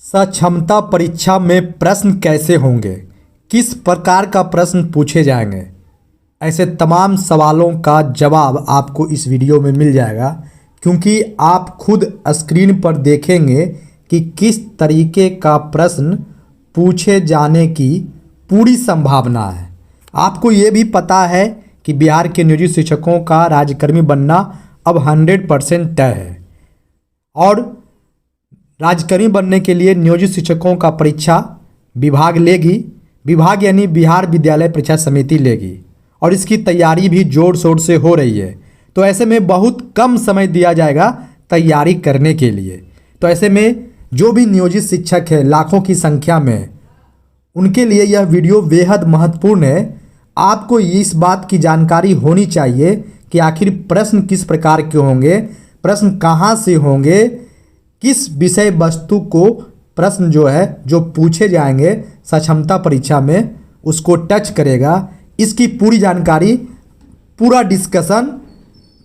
सक्षमता परीक्षा में प्रश्न कैसे होंगे, किस प्रकार का प्रश्न पूछे जाएंगे, ऐसे तमाम सवालों का जवाब आपको इस वीडियो में मिल जाएगा। क्योंकि आप खुद स्क्रीन पर देखेंगे कि किस तरीके का प्रश्न पूछे जाने की पूरी संभावना है। आपको ये भी पता है कि बिहार के नियोजित शिक्षकों का राज्यकर्मी बनना अब 100% तय है और राज्यकर्मी बनने के लिए नियोजित शिक्षकों का परीक्षा विभाग लेगी। विभाग यानी बिहार विद्यालय परीक्षा समिति लेगी और इसकी तैयारी भी जोर शोर से हो रही है। तो ऐसे में बहुत कम समय दिया जाएगा तैयारी करने के लिए। तो ऐसे में जो भी नियोजित शिक्षक है लाखों की संख्या में, उनके लिए यह वीडियो बेहद महत्वपूर्ण है। आपको इस बात की जानकारी होनी चाहिए कि आखिर प्रश्न किस प्रकार के होंगे, प्रश्न कहाँ से होंगे, किस विषय वस्तु को प्रश्न जो पूछे जाएंगे सक्षमता परीक्षा में उसको टच करेगा। इसकी पूरी जानकारी, पूरा डिस्कशन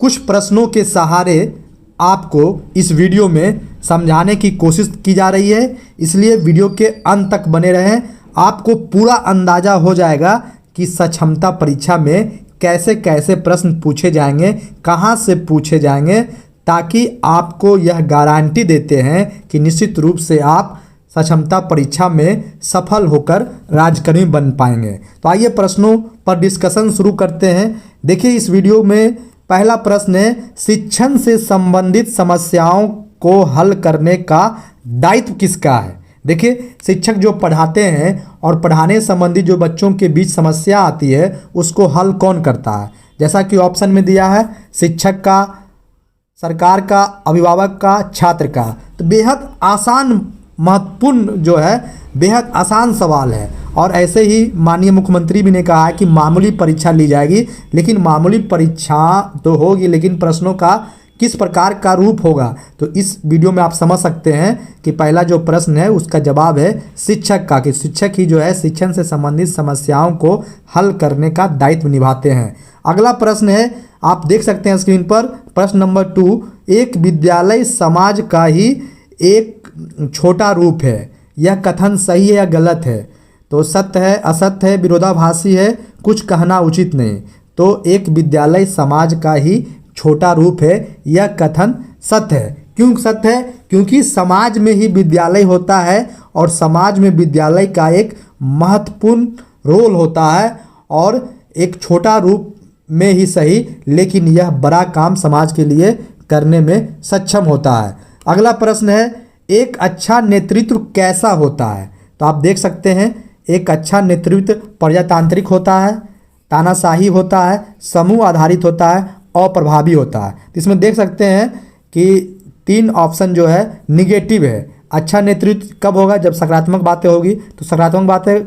कुछ प्रश्नों के सहारे आपको इस वीडियो में समझाने की कोशिश की जा रही है। इसलिए वीडियो के अंत तक बने रहें। आपको पूरा अंदाज़ा हो जाएगा कि सक्षमता परीक्षा में कैसे कैसे प्रश्न पूछे जाएंगे, कहाँ से पूछे जाएंगे, ताकि आपको यह गारंटी देते हैं कि निश्चित रूप से आप सक्षमता परीक्षा में सफल होकर राज्यकर्मी बन पाएंगे। तो आइए प्रश्नों पर डिस्कशन शुरू करते हैं। देखिए इस वीडियो में पहला प्रश्न है, शिक्षण से संबंधित समस्याओं को हल करने का दायित्व किसका है। देखिए शिक्षक जो पढ़ाते हैं और पढ़ाने संबंधी जो बच्चों के बीच समस्या आती है उसको हल कौन करता है। जैसा कि ऑप्शन में दिया है, शिक्षक का, सरकार का, अभिभावक का, छात्र का। तो बेहद आसान, महत्वपूर्ण बेहद आसान सवाल है। और ऐसे ही माननीय मुख्यमंत्री भी ने कहा है कि मामूली परीक्षा ली जाएगी। लेकिन मामूली परीक्षा तो होगी, लेकिन प्रश्नों का किस प्रकार का रूप होगा। तो इस वीडियो में आप समझ सकते हैं कि पहला जो प्रश्न है उसका जवाब है शिक्षक का, कि शिक्षक ही शिक्षण से संबंधित समस्याओं को हल करने का दायित्व निभाते हैं। अगला प्रश्न है, आप देख सकते हैं स्क्रीन पर, प्रश्न नंबर 2, एक विद्यालय समाज का ही एक छोटा रूप है, यह कथन सही है या गलत है। तो सत्य है, असत्य है, विरोधाभासी है, कुछ कहना उचित नहीं। तो एक विद्यालय समाज का ही छोटा रूप है, यह कथन सत्य है। क्यों सत्य है? क्योंकि समाज में ही विद्यालय होता है और समाज में विद्यालय का एक महत्वपूर्ण रोल होता है। और एक छोटा रूप में ही सही, लेकिन यह बड़ा काम समाज के लिए करने में सक्षम होता है। अगला प्रश्न है, एक अच्छा नेतृत्व कैसा होता है। तो आप देख सकते हैं एक अच्छा नेतृत्व प्रजातांत्रिक होता है, तानाशाही होता है, समूह आधारित होता है और प्रभावी होता है। तो इसमें देख सकते हैं कि 3 ऑप्शन निगेटिव है। अच्छा नेतृत्व कब होगा? जब सकारात्मक बातें होगी। तो सकारात्मक बातें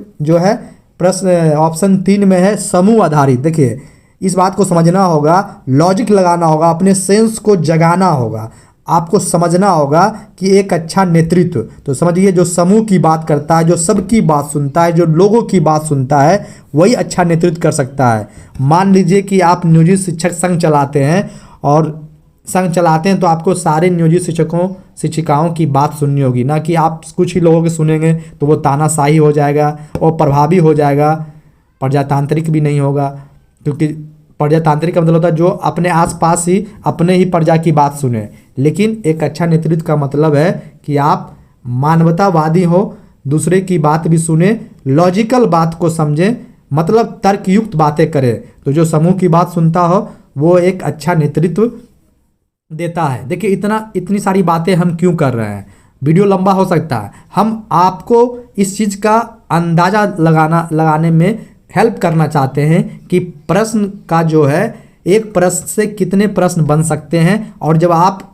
प्रश्न ऑप्शन 3 में है समूह आधारित। देखिए इस बात को समझना होगा, लॉजिक लगाना होगा, अपने सेंस को जगाना होगा। आपको समझना होगा कि एक अच्छा नेतृत्व, तो समझिए जो समूह की बात करता है, जो सबकी बात सुनता है, जो लोगों की बात सुनता है, वही अच्छा नेतृत्व कर सकता है। मान लीजिए कि आप नियोजित शिक्षक संघ चलाते हैं और संघ चलाते हैं तो आपको सारे नियोजित शिक्षकों शिक्षिकाओं की बात सुननी होगी, ना कि आप कुछ ही लोगों की सुनेंगे तो वो तानाशाही हो जाएगा और प्रभावी हो जाएगा, प्रजातांत्रिक भी नहीं होगा। क्योंकि प्रजातांत्रिक का मतलब होता है जो अपने आसपास ही अपने ही प्रजा की बात सुने। लेकिन एक अच्छा नेतृत्व का मतलब है कि आप मानवतावादी हो, दूसरे की बात भी सुने, लॉजिकल बात को समझें, मतलब तर्कयुक्त बातें करें। तो जो समूह की बात सुनता हो वो एक अच्छा नेतृत्व देता है। देखिए इतनी सारी बातें हम क्यों कर रहे हैं, वीडियो लंबा हो सकता है। हम आपको इस चीज़ का अंदाज़ा लगाने में हेल्प करना चाहते हैं कि प्रश्न का एक प्रश्न से कितने प्रश्न बन सकते हैं। और जब आप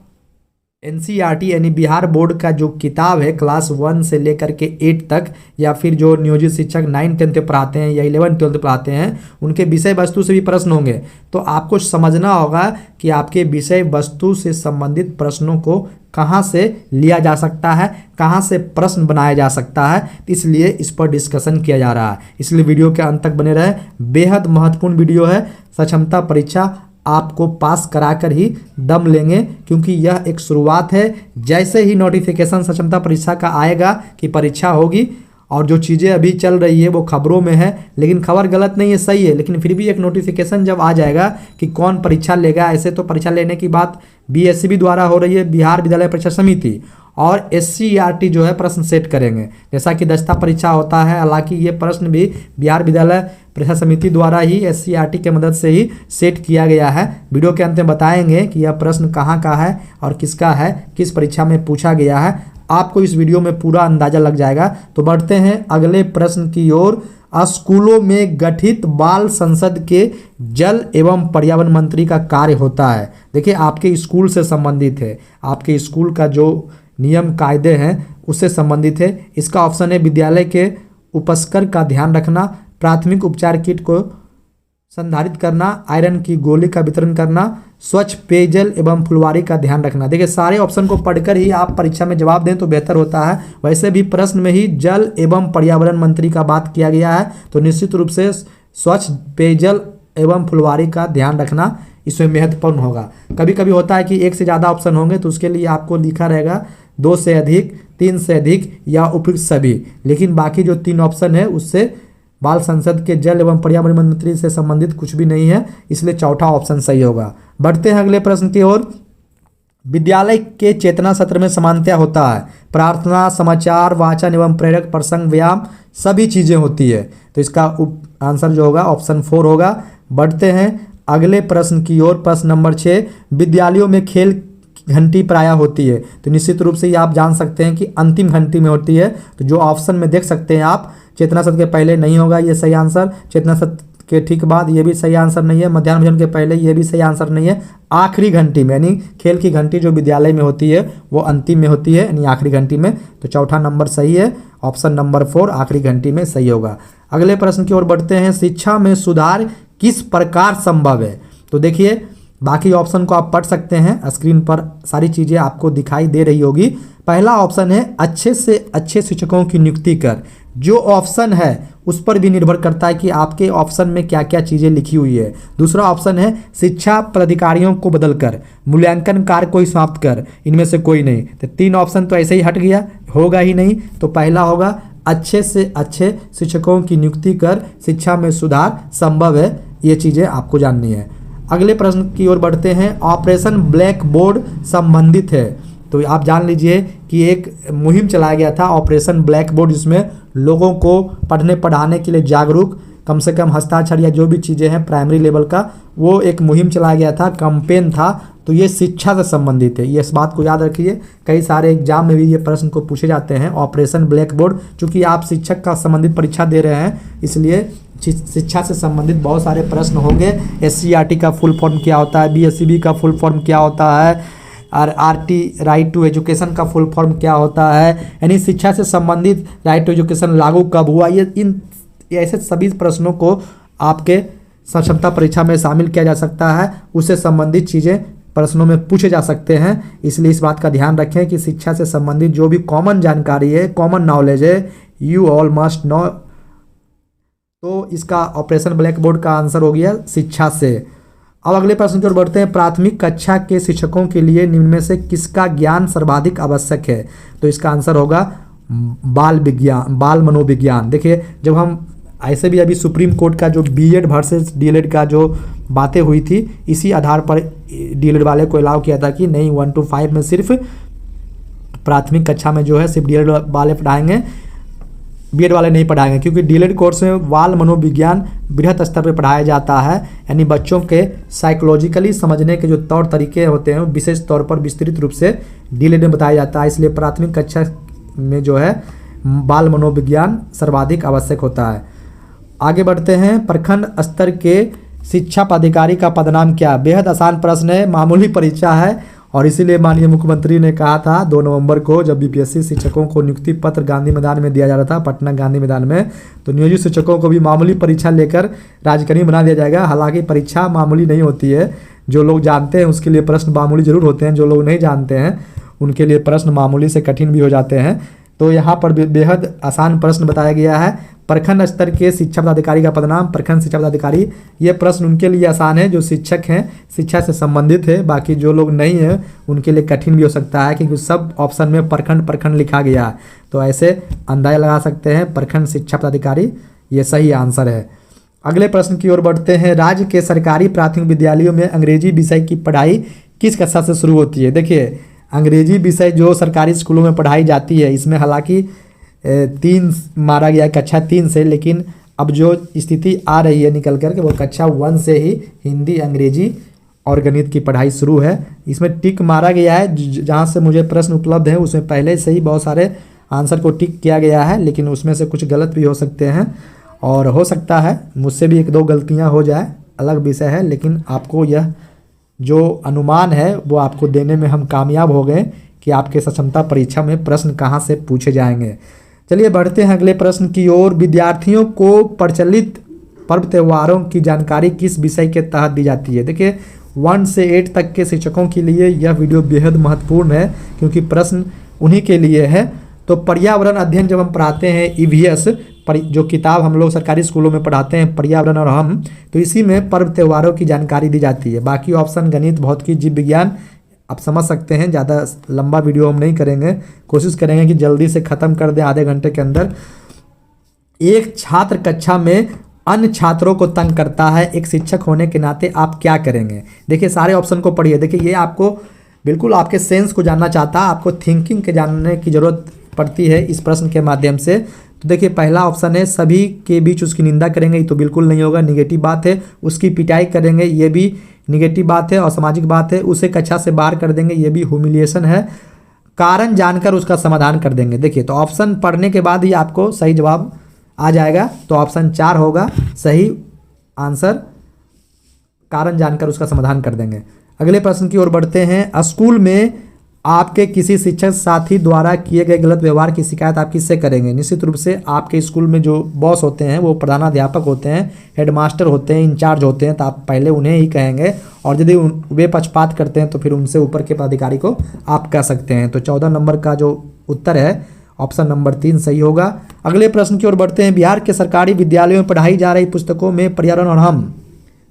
एनसीईआरटी यानी बिहार बोर्ड का जो किताब है क्लास 1 से लेकर के 8 तक, या फिर जो नियोजित शिक्षक 9-10 पढ़ाते हैं या 11-12 पढ़ाते हैं, उनके विषय वस्तु से भी प्रश्न होंगे। तो आपको समझना होगा कि आपके विषय वस्तु से संबंधित प्रश्नों को कहाँ से लिया जा सकता है, कहाँ से प्रश्न बनाया जा सकता है। इसलिए इस पर डिस्कशन किया जा रहा है। इसलिए वीडियो के अंत तक बने रहे। बेहद महत्वपूर्ण वीडियो है। सक्षमता परीक्षा आपको पास कराकर ही दम लेंगे, क्योंकि यह एक शुरुआत है। जैसे ही नोटिफिकेशन सक्षमता परीक्षा का आएगा कि परीक्षा होगी, और जो चीज़ें अभी चल रही है वो खबरों में है, लेकिन खबर गलत नहीं है, सही है, लेकिन फिर भी एक नोटिफिकेशन जब आ जाएगा कि कौन परीक्षा लेगा, ऐसे तो परीक्षा लेने की बात बीएससीबी द्वारा हो रही है, बिहार विद्यालय परीक्षा समिति, और एससीईआरटी जो है प्रश्न सेट करेंगे, जैसा कि दस्ता परीक्षा होता है। हालांकि ये प्रश्न भी बिहार विद्यालय परीक्षा समिति द्वारा ही एससीईआरटी के मदद से ही सेट किया गया है। वीडियो के अंत में बताएंगे कि यह प्रश्न कहाँ का है और किसका है, किस परीक्षा में पूछा गया है, आपको इस वीडियो में पूरा अंदाजा लग जाएगा। तो बढ़ते हैं अगले प्रश्न की ओर। स्कूलों में गठित बाल संसद के जल एवं पर्यावरण मंत्री का कार्य होता है। देखिए, आपके स्कूल से संबंधित है, आपके स्कूल का जो नियम कायदे हैं उससे संबंधित है। इसका ऑप्शन है विद्यालय के उपस्कर का ध्यान रखना, प्राथमिक उपचार किट को संधारित करना, आयरन की गोली का वितरण करना, स्वच्छ पेयजल एवं फुलवारी का ध्यान रखना। देखिए, सारे ऑप्शन को पढ़कर ही आप परीक्षा में जवाब दें तो बेहतर होता है। वैसे भी प्रश्न में ही जल एवं पर्यावरण मंत्री का बात किया गया है, तो निश्चित रूप से स्वच्छ पेयजल एवं फुलवारी का ध्यान रखना इसमें महत्वपूर्ण होगा। कभी कभी होता है कि एक से ज़्यादा ऑप्शन होंगे, तो उसके लिए आपको लिखा रहेगा 2 से अधिक, 3 से अधिक या उपयुक्त सभी, लेकिन बाकी जो 3 ऑप्शन है उससे बाल संसद के जल एवं पर्यावरण मंत्री से संबंधित कुछ भी नहीं है, इसलिए चौथा ऑप्शन सही होगा। बढ़ते हैं अगले प्रश्न की ओर। विद्यालय के चेतना सत्र में समानता होता है, प्रार्थना, समाचार, वाचन एवं प्रेरक प्रसंग, व्यायाम, सभी चीज़ें होती है, तो इसका आंसर जो होगा ऑप्शन 4 होगा। बढ़ते हैं अगले प्रश्न की ओर। प्रश्न नंबर 6, विद्यालयों में खेल घंटी प्रायः होती है, तो निश्चित रूप से ये आप जान सकते हैं कि अंतिम घंटी में होती है। तो जो ऑप्शन में देख सकते हैं आप, चेतना सत्र के पहले नहीं होगा ये सही आंसर, चेतना सत्र के ठीक बाद ये भी सही आंसर नहीं है, मध्याह्न भोजन के पहले ये भी सही आंसर नहीं है, आखिरी घंटी में, यानी खेल की घंटी जो विद्यालय में होती है वो अंतिम में होती है, यानी आखिरी घंटी में। तो चौथा नंबर सही है, ऑप्शन नंबर 4 आखिरी घंटी में सही होगा। अगले प्रश्न की ओर बढ़ते हैं। शिक्षा में सुधार किस प्रकार संभव है? तो देखिए, बाकी ऑप्शन को आप पढ़ सकते हैं, स्क्रीन पर सारी चीज़ें आपको दिखाई दे रही होगी। पहला ऑप्शन है अच्छे से अच्छे शिक्षकों की नियुक्ति कर। जो ऑप्शन है उस पर भी निर्भर करता है कि आपके ऑप्शन में क्या क्या चीज़ें लिखी हुई है। दूसरा ऑप्शन है शिक्षा पदाधिकारियों को बदलकर, मूल्यांकन कार्य को समाप्त कर, इनमें से कोई नहीं। तो 3 ऑप्शन तो ऐसे ही हट गया, होगा ही नहीं। तो पहला होगा अच्छे से अच्छे शिक्षकों की नियुक्ति कर, शिक्षा में सुधार संभव है, ये चीज़ें आपको जाननी है। अगले प्रश्न की ओर बढ़ते हैं। ऑपरेशन ब्लैक बोर्ड संबंधित है, तो आप जान लीजिए कि एक मुहिम चलाया गया था ऑपरेशन ब्लैक बोर्ड, जिसमें लोगों को पढ़ने पढ़ाने के लिए जागरूक, कम से कम हस्ताक्षर या जो भी चीज़ें हैं प्राइमरी लेवल का, वो एक मुहिम चलाया गया था, कैंपेन था। तो ये शिक्षा से संबंधित है, ये इस बात को याद रखिए। कई सारे एग्जाम में भी ये प्रश्न को पूछे जाते हैं, ऑपरेशन ब्लैक बोर्ड। चूँकि आप शिक्षक का संबंधित परीक्षा दे रहे हैं, इसलिए शिक्षा से संबंधित बहुत सारे प्रश्न होंगे। एससीईआरटी का फुल फॉर्म क्या होता है, बीएससीबी का फुल फॉर्म क्या होता है, और आरटी राइट टू एजुकेशन का फुल फॉर्म क्या होता है, यानी शिक्षा से संबंधित राइट टू एजुकेशन लागू कब हुआ, ये ऐसे सभी प्रश्नों को आपके सक्षमता परीक्षा में शामिल किया जा सकता है। उससे संबंधित चीज़ें प्रश्नों में पूछे जा सकते हैं, इसलिए इस बात का ध्यान रखें कि शिक्षा से संबंधित जो भी कॉमन जानकारी है, कॉमन नॉलेज है, यू ऑल मस्ट नो। तो इसका ऑपरेशन ब्लैक बोर्ड का आंसर हो गया शिक्षा से। अब अगले प्रश्न की ओर बढ़ते हैं। प्राथमिक कक्षा के शिक्षकों के लिए निम्न में से किसका ज्ञान सर्वाधिक आवश्यक है? तो इसका आंसर होगा बाल विज्ञान, बाल मनोविज्ञान। देखिए, जब हम ऐसे भी अभी सुप्रीम कोर्ट का जो बीएड वर्सेस डीएलएड का जो बातें हुई थी, इसी आधार पर डीएलएड वाले को अलाउ किया था कि नहीं 1 to 5 में सिर्फ प्राथमिक कक्षा में जो है सिर्फ डीएलएड वाले पढ़ाएंगे, बीएड वाले नहीं पढ़ाएंगे, क्योंकि डीएलएड कोर्स में बाल मनोविज्ञान बृहत स्तर पर पढ़ाया जाता है, यानी बच्चों के साइकोलॉजिकली समझने के जो तौर तरीके होते हैं विशेष तौर पर विस्तृत रूप से डीएलएड में बताया जाता है। इसलिए प्राथमिक कक्षा में जो है बाल मनोविज्ञान सर्वाधिक आवश्यक होता है। आगे बढ़ते हैं। प्रखंड स्तर के शिक्षा पदाधिकारी का पदनाम क्या? बेहद आसान प्रश्न है, मामूली परीक्षा है, और इसीलिए माननीय मुख्यमंत्री ने कहा था 2 नवंबर को, जब बीपीएससी शिक्षकों को नियुक्ति पत्र गांधी मैदान में दिया जा रहा था, पटना गांधी मैदान में, तो नियोजित शिक्षकों को भी मामूली परीक्षा लेकर राजकर्मी बना दिया जाएगा। हालांकि परीक्षा मामूली नहीं होती है, जो लोग जानते हैं उसके लिए प्रश्न मामूली जरूर होते हैं, जो लोग नहीं जानते हैं उनके लिए प्रश्न मामूली से कठिन भी हो जाते हैं। तो यहाँ पर बेहद आसान प्रश्न बताया गया है। प्रखंड स्तर के शिक्षा पदाधिकारी का पदनाम प्रखंड शिक्षा पदाधिकारी। ये प्रश्न उनके लिए आसान है जो शिक्षक हैं, शिक्षा से संबंधित है। बाकी जो लोग नहीं हैं उनके लिए कठिन भी हो सकता है, क्योंकि सब ऑप्शन में प्रखंड प्रखंड लिखा गया है। तो ऐसे अंदाजा लगा सकते हैं, प्रखंड शिक्षा पदाधिकारी ये सही आंसर है। अगले प्रश्न की ओर बढ़ते हैं। राज्य के सरकारी प्राथमिक विद्यालयों में अंग्रेजी विषय की पढ़ाई किस कक्षा से शुरू होती है? देखिए, अंग्रेजी विषय जो सरकारी स्कूलों में पढ़ाई जाती है, इसमें हालांकि 3 मारा गया कक्षा 3 से, लेकिन अब जो स्थिति आ रही है निकल कर के वो कक्षा 1 से ही हिंदी, अंग्रेजी और गणित की पढ़ाई शुरू है। इसमें टिक मारा गया है, जहाँ से मुझे प्रश्न उपलब्ध है उसमें पहले से ही बहुत सारे आंसर को टिक किया गया है, लेकिन उसमें से कुछ गलत भी हो सकते हैं और हो सकता है मुझसे भी 1-2 गलतियाँ हो जाए, अलग विषय है। लेकिन आपको यह जो अनुमान है वो आपको देने में हम कामयाब हो गए कि आपके सक्षमता परीक्षा में प्रश्न कहाँ से पूछे जाएंगे। चलिए बढ़ते हैं अगले प्रश्न की ओर। विद्यार्थियों को प्रचलित पर्व त्योहारों की जानकारी किस विषय के तहत दी जाती है? देखिए, 1 से 8 तक के शिक्षकों के लिए यह वीडियो बेहद महत्वपूर्ण है, क्योंकि प्रश्न उन्हीं के लिए है। तो पर्यावरण अध्ययन जब हम पढ़ाते हैं, ईवीएस जो किताब हम लोग सरकारी स्कूलों में पढ़ाते हैं, पर्यावरण और हम, तो इसी में पर्व त्योहारों की जानकारी दी जाती है। बाकी ऑप्शन गणित, भौतिकी, जीव विज्ञान आप समझ सकते हैं। ज़्यादा लंबा वीडियो हम नहीं करेंगे, कोशिश करेंगे कि जल्दी से ख़त्म कर दें आधे घंटे के अंदर। एक छात्र कक्षा में अन्य छात्रों को तंग करता है, एक शिक्षक होने के नाते आप क्या करेंगे? देखिए, सारे ऑप्शन को पढ़िए। देखिए, ये आपको बिल्कुल आपके सेंस को जानना चाहता है, आपको थिंकिंग के जानने की ज़रूरत पड़ती है इस प्रश्न के माध्यम से। तो देखिए, पहला ऑप्शन है सभी के बीच उसकी निंदा करेंगे, ये तो बिल्कुल नहीं होगा, निगेटिव बात है। उसकी पिटाई करेंगे, ये भी निगेटिव बात है और सामाजिक बात है। उसे कक्षा से बाहर कर देंगे, ये भी ह्यूमिलिएशन है। कारण जानकर उसका समाधान कर देंगे। देखिए, तो ऑप्शन पढ़ने के बाद ही आपको सही जवाब आ जाएगा। तो ऑप्शन 4 होगा सही आंसर, कारण जानकर उसका समाधान कर देंगे। अगले प्रश्न की ओर बढ़ते हैं। स्कूल में आपके किसी शिक्षक साथी द्वारा किए गए गलत व्यवहार की शिकायत आप किससे करेंगे? निश्चित रूप से आपके स्कूल में जो बॉस होते हैं वो प्रधानाध्यापक होते हैं, हेडमास्टर होते हैं, इंचार्ज होते हैं, तो आप पहले उन्हें ही कहेंगे, और यदि वे पक्षपात करते हैं तो फिर उनसे ऊपर के पदाधिकारी को आप कह सकते हैं। तो 14 नंबर का जो उत्तर है ऑप्शन नंबर 3 सही होगा। अगले प्रश्न की ओर बढ़ते हैं। बिहार के सरकारी विद्यालयों में पढ़ाई जा रही पुस्तकों में पर्यावरण और हम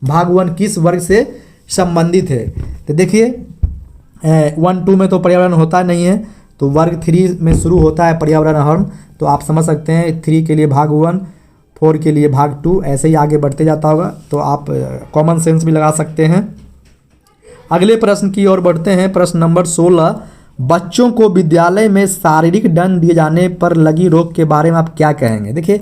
भाग 1 किस वर्ग से संबंधित है? तो देखिए, 1-2 में तो पर्यावरण होता नहीं है, तो वर्ग 3 में शुरू होता है पर्यावरण हम। तो आप समझ सकते हैं 3 के लिए भाग 1, 4 के लिए भाग 2, ऐसे ही आगे बढ़ते जाता होगा। तो आप कॉमन सेंस भी लगा सकते हैं। अगले प्रश्न की ओर बढ़ते हैं। प्रश्न नंबर 16। बच्चों को विद्यालय में शारीरिक दंड दिए जाने पर लगी रोक के बारे में आप क्या कहेंगे? देखिए,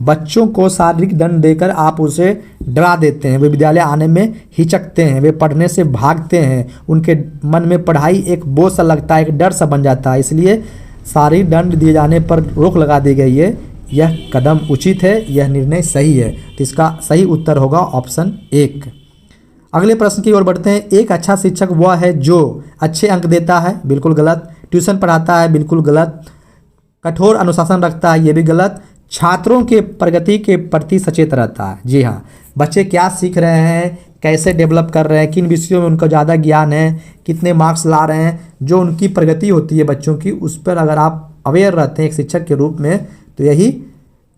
बच्चों को शारीरिक दंड देकर आप उसे डरा देते हैं, वे विद्यालय आने में हिचकते हैं, वे पढ़ने से भागते हैं, उनके मन में पढ़ाई एक बोझ सा लगता है, एक डर सा बन जाता है। इसलिए शारीरिक दंड दिए जाने पर रोक लगा दी गई है। यह कदम उचित है, यह निर्णय सही है। तो इसका सही उत्तर होगा ऑप्शन 1। अगले प्रश्न की ओर बढ़ते हैं। एक अच्छा शिक्षक वह है जो अच्छे अंक देता है, बिल्कुल गलत। ट्यूशन पढ़ाता है, बिल्कुल गलत। कठोर अनुशासन रखता है, ये भी गलत। छात्रों के प्रगति के प्रति सचेत रहता है। जी हाँ, बच्चे क्या सीख रहे हैं, कैसे डेवलप कर रहे हैं, किन विषयों में उनका ज़्यादा ज्ञान है, कितने मार्क्स ला रहे हैं, जो उनकी प्रगति होती है बच्चों की, उस पर अगर आप अवेयर रहते हैं एक शिक्षक के रूप में, तो यही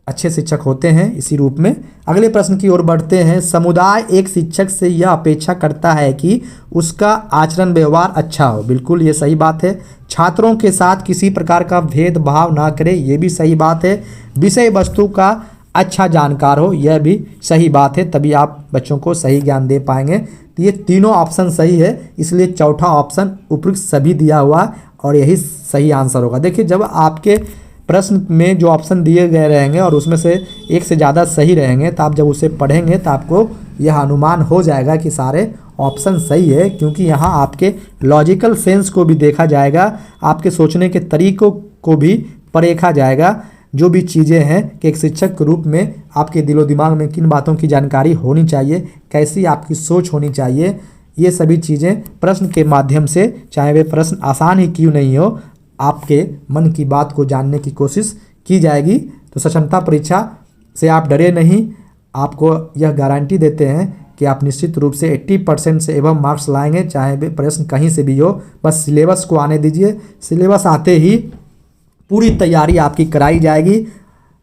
अच्छे शिक्षक होते हैं इसी रूप में। अगले प्रश्न की ओर बढ़ते हैं। समुदाय एक शिक्षक से यह अपेक्षा करता है कि उसका आचरण व्यवहार अच्छा हो, बिल्कुल ये सही बात है। छात्रों के साथ किसी प्रकार का भेदभाव ना करे, ये भी सही बात है। विषय वस्तु का अच्छा जानकार हो, यह भी सही बात है, तभी आप बच्चों को सही ज्ञान दे पाएंगे। तो ये तीनों ऑप्शन सही है, इसलिए चौथा ऑप्शन उपयुक्त सभी दिया हुआ और यही सही आंसर होगा। देखिए, जब आपके प्रश्न में जो ऑप्शन दिए गए रहेंगे और उसमें से एक से ज़्यादा सही रहेंगे, तो आप जब उसे पढ़ेंगे तो आपको यह अनुमान हो जाएगा कि सारे ऑप्शन सही है, क्योंकि यहाँ आपके लॉजिकल सेंस को भी देखा जाएगा, आपके सोचने के तरीकों को भी परेखा जाएगा। जो भी चीज़ें हैं कि एक शिक्षक के रूप में आपके दिलो दिमाग में किन बातों की जानकारी होनी चाहिए, कैसी आपकी सोच होनी चाहिए, ये सभी चीज़ें प्रश्न के माध्यम से, चाहे वे प्रश्न आसान ही क्यों नहीं हो, आपके मन की बात को जानने की कोशिश की जाएगी। तो सक्षमता परीक्षा से आप डरे नहीं, आपको यह गारंटी देते हैं कि आप निश्चित रूप से 80% से एवं मार्क्स लाएंगे, चाहे वे प्रश्न कहीं से भी हो। बस सिलेबस को आने दीजिए, सिलेबस आते ही पूरी तैयारी आपकी कराई जाएगी।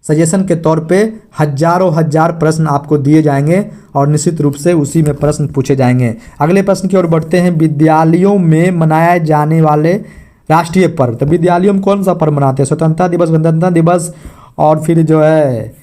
सजेशन के तौर पे हजारों हजार प्रश्न आपको दिए जाएंगे और निश्चित रूप से उसी में प्रश्न पूछे जाएंगे। अगले प्रश्न की ओर बढ़ते हैं। विद्यालयों में मनाए जाने वाले राष्ट्रीय पर्व। तो विद्यालयों में कौन सा पर्व मनाते हैं? स्वतंत्रता दिवस, गणतंत्र दिवस, और फिर जो है